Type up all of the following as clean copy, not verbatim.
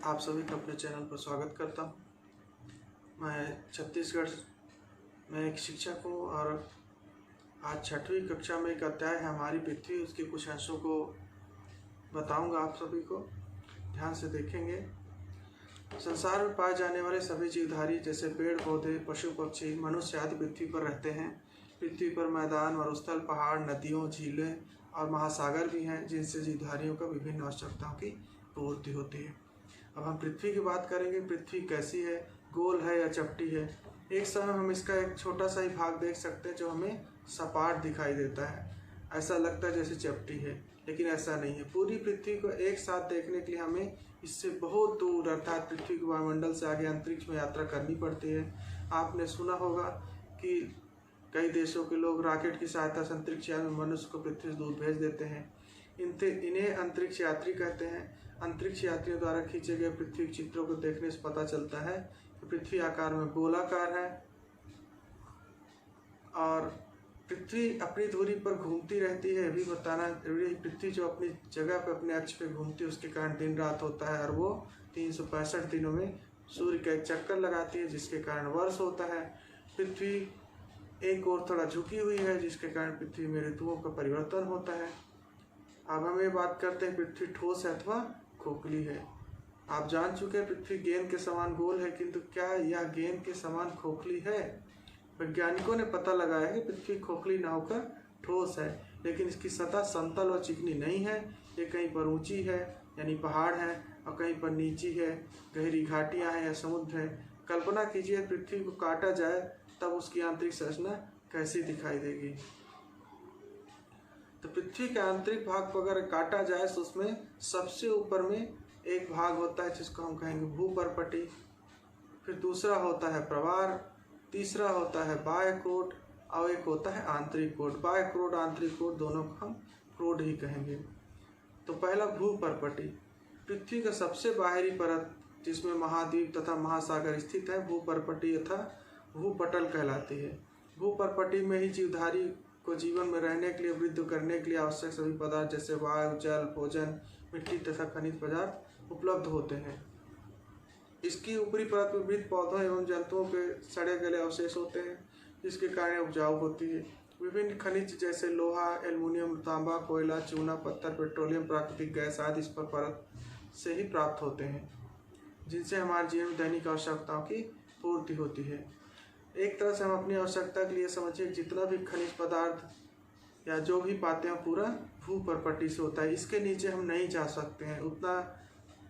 आप सभी का अपने चैनल पर स्वागत करता हूँ। मैं छत्तीसगढ़ में एक शिक्षक हूँ और आज 6वीं कक्षा में एक अध्याय है हमारी पृथ्वी, उसके कुछ अंशों को बताऊंगा। आप सभी को ध्यान से देखेंगे। संसार में पाए जाने वाले सभी जीवधारी जैसे पेड़ पौधे, पशु पक्षी, मनुष्य आदि पृथ्वी पर रहते हैं। पृथ्वी पर मैदान, मरुस्थल, पहाड़, नदियों, झीलें और महासागर भी हैं, जिनसे जीवधारियों का विभिन्न आवश्यकताओं की पूर्ति होती है। अब हम पृथ्वी की बात करेंगे। पृथ्वी कैसी है, गोल है या चपटी है? एक समय हम इसका एक छोटा सा ही भाग देख सकते हैं जो हमें सपाट दिखाई देता है। ऐसा लगता है जैसे चपटी है, लेकिन ऐसा नहीं है। पूरी पृथ्वी को एक साथ देखने के लिए हमें इससे बहुत दूर अर्थात पृथ्वी के वायुमंडल से आगे अंतरिक्ष में यात्रा करनी पड़ती है। आपने सुना होगा कि कई देशों के लोग रॉकेट की सहायता से अंतरिक्ष यान में मनुष्य को पृथ्वी से दूर भेज देते हैं। इन्हें अंतरिक्ष यात्री कहते हैं। अंतरिक्ष यात्रियों द्वारा खींचे गए पृथ्वी के चित्रों को देखने से पता चलता है कि पृथ्वी आकार में गोलाकार है और पृथ्वी अपनी दूरी पर घूमती रहती है। भी बताना जरूरी है। पृथ्वी जो अपनी जगह पर अपने अक्ष पे घूमती है, उसके कारण दिन रात होता है और वो 365 दिनों में सूर्य का एक चक्कर लगाती है, जिसके कारण वर्ष होता है। पृथ्वी एक ओर थोड़ा झुकी हुई है, जिसके कारण पृथ्वी में ऋतुओं का परिवर्तन होता है। अब हम ये बात करते हैं पृथ्वी ठोस है अथवा खोखली है। आप जान चुके हैं पृथ्वी गेंद के समान गोल है, किंतु क्या यह गेंद के समान खोखली है? वैज्ञानिकों ने पता लगाया है कि पृथ्वी खोखली ना होकर ठोस है, लेकिन इसकी सतह समतल और चिकनी नहीं है। ये कहीं पर ऊंची है यानी पहाड़ है और कहीं पर नीची है, गहरी घाटियां हैं या समुद्र है। कल्पना कीजिए पृथ्वी को काटा जाए तब उसकी आंतरिक संरचना कैसी दिखाई देगी। तो पृथ्वी के आंतरिक भाग को अगर काटा जाए तो उसमें सबसे ऊपर में एक भाग होता है जिसको हम कहेंगे भूपर्पटी, फिर दूसरा होता है प्रवार, तीसरा होता है बाह्य क्रोड और एक होता है आंतरिक क्रोड। बाह्य क्रोड, आंतरिक क्रोड दोनों को हम क्रोड ही कहेंगे। तो पहला भूपर्पटी, पृथ्वी का सबसे बाहरी परत जिसमें महाद्वीप तथा महासागर स्थित है, भूपर्पटी तथा भूपटल कहलाती है। भूपर्पटी में ही जीवधारी को जीवन में रहने के लिए, वृद्धि करने के लिए आवश्यक सभी पदार्थ जैसे वायु, जल, भोजन, मिट्टी तथा खनिज पदार्थ उपलब्ध होते हैं। इसकी ऊपरी परत में मृत पौधों एवं जंतुओं के सड़े गले अवशेष होते हैं, जिसके कारण उपजाऊ होती है। विभिन्न खनिज जैसे लोहा, एल्युमिनियम, तांबा, कोयला, चूना, पत्थर, पेट्रोलियम, प्राकृतिक गैस आदि इस पर परत से ही प्राप्त होते हैं, जिनसे हमारे जीवन में दैनिक आवश्यकताओं की पूर्ति होती है। एक तरह से हम अपनी आवश्यकता के लिए समझिए जितना भी खनिज पदार्थ या जो भी पाते हैं पूरा भूपर्पटी से होता है। इसके नीचे हम नहीं जा सकते हैं, उतना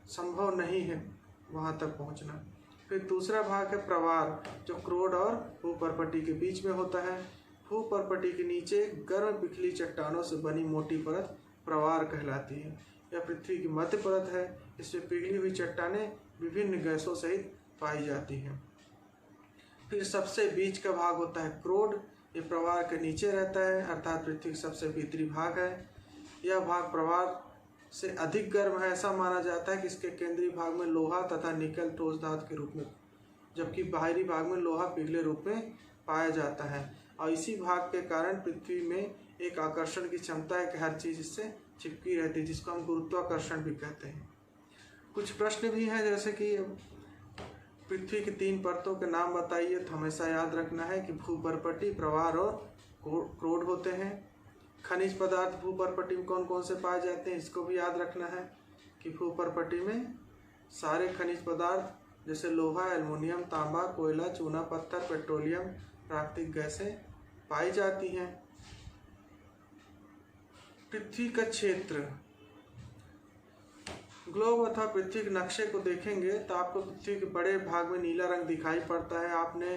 संभव नहीं है वहाँ तक पहुँचना। फिर दूसरा भाग है प्रवार, जो क्रोड और भूपर्पटी के बीच में होता है। भूपर्पटी के नीचे गर्म पिघली चट्टानों से बनी मोटी परत प्रवार कहलाती है। यह पृथ्वी की मध्य परत है। इसमें पिघली हुई चट्टानें विभिन्न गैसों सहित पाई जाती हैं। फिर सबसे बीच का भाग होता है क्रोड। ये प्रवार के नीचे रहता है, अर्थात पृथ्वी का सबसे भीतरी भाग है। यह भाग प्रवार से अधिक गर्म है। ऐसा माना जाता है कि इसके केंद्रीय भाग में लोहा तथा निकल ठोस धातु के रूप में, जबकि बाहरी भाग में लोहा पिघले रूप में पाया जाता है। और इसी भाग के कारण पृथ्वी में एक आकर्षण की क्षमता है कि हर चीज़ इससे चिपकी रहती है, जिसको हम गुरुत्वाकर्षण भी कहते हैं। कुछ प्रश्न भी हैं, जैसे कि पृथ्वी की 3 परतों के नाम बताइए। तो हमेशा याद रखना है कि भूपर्पटी, प्रवार और क्रोड होते हैं। खनिज पदार्थ भूपर्पटी में कौन कौन से पाए जाते हैं, इसको भी याद रखना है कि भूपर्पटी में सारे खनिज पदार्थ जैसे लोहा, एल्युमिनियम, तांबा, कोयला, चूना, पत्थर, पेट्रोलियम, प्राकृतिक गैसें पाई जाती हैं। पृथ्वी का क्षेत्र, ग्लोब अथवा पृथ्वी के नक्शे को देखेंगे तो आपको पृथ्वी के बड़े भाग में नीला रंग दिखाई पड़ता है। आपने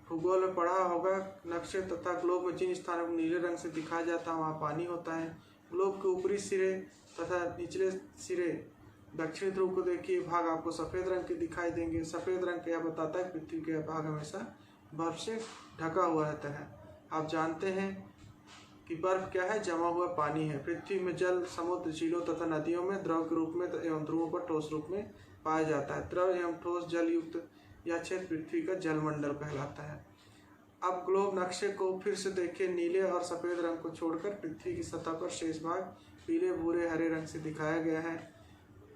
भूगोल में पढ़ा होगा नक्शे तथा ग्लोब में जिन स्थानों को नीले रंग से दिखाया जाता है वहाँ पानी होता है। ग्लोब के ऊपरी सिरे तथा निचले सिरे दक्षिण ध्रुव को देखिए, भाग आपको सफ़ेद रंग के दिखाई देंगे। सफ़ेद रंग क्या बताता है? पृथ्वी का भाग हमेशा बर्फ से ढका हुआ रहता है। आप जानते हैं कि बर्फ क्या है? जमा हुआ पानी है। पृथ्वी में जल समुद्र, झीलों तथा नदियों में द्रव के रूप में एवं ध्रुवों पर ठोस रूप में पाया जाता है। द्रव एवं ठोस जल युक्त यह क्षेत्र पृथ्वी का जलमंडल कहलाता है। अब ग्लोब नक्शे को फिर से देखिए। नीले और सफ़ेद रंग को छोड़कर पृथ्वी की सतह पर शेष भाग पीले, भूरे, हरे रंग से दिखाया गया है।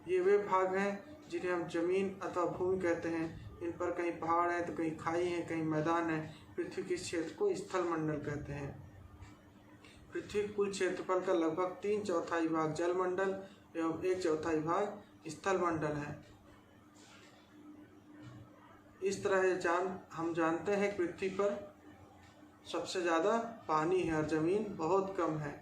ये वे भाग हैं जिन्हें हम जमीन अथवा भूमि कहते हैं। इन पर कहीं पहाड़ हैं तो कहीं खाई हैं, कहीं मैदान है। पृथ्वी के क्षेत्र को स्थल मंडल कहते हैं। पृथ्वी के कुल क्षेत्रफल का लगभग 3/4 भाग जल मंडल एवं 1/4 भाग स्थल मंडल है। इस तरह हम जानते हैं कि पृथ्वी पर सबसे ज़्यादा पानी है और ज़मीन बहुत कम है।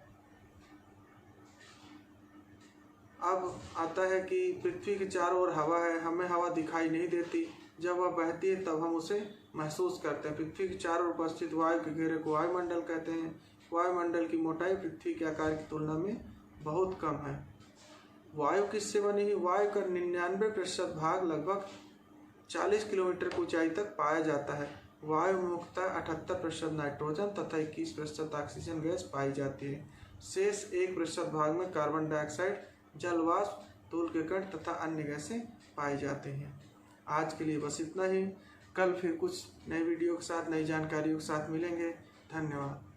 अब आता है कि पृथ्वी के चारों ओर हवा है, हमें हवा दिखाई नहीं देती। जब वह बहती है तब हम उसे महसूस करते हैं। पृथ्वी के चारों ओर उपस्थित वायु के घेरे को वायुमंडल कहते हैं। वायुमंडल की मोटाई पृथ्वी के आकार की तुलना में बहुत कम है। वायु किससे बनी है? वायु का 99% भाग लगभग 40 किलोमीटर की ऊंचाई तक पाया जाता है। वायु में मुख्यतः 78% नाइट्रोजन तथा 21% ऑक्सीजन गैस पाई जाती है। शेष 1% भाग में कार्बन डाइऑक्साइड, जल वाष्प, धूल के कण तथा अन्य गैसें पाई जाती हैं। आज के लिए बस इतना ही। कल फिर कुछ नई वीडियो के साथ, नई जानकारियों के साथ मिलेंगे। धन्यवाद।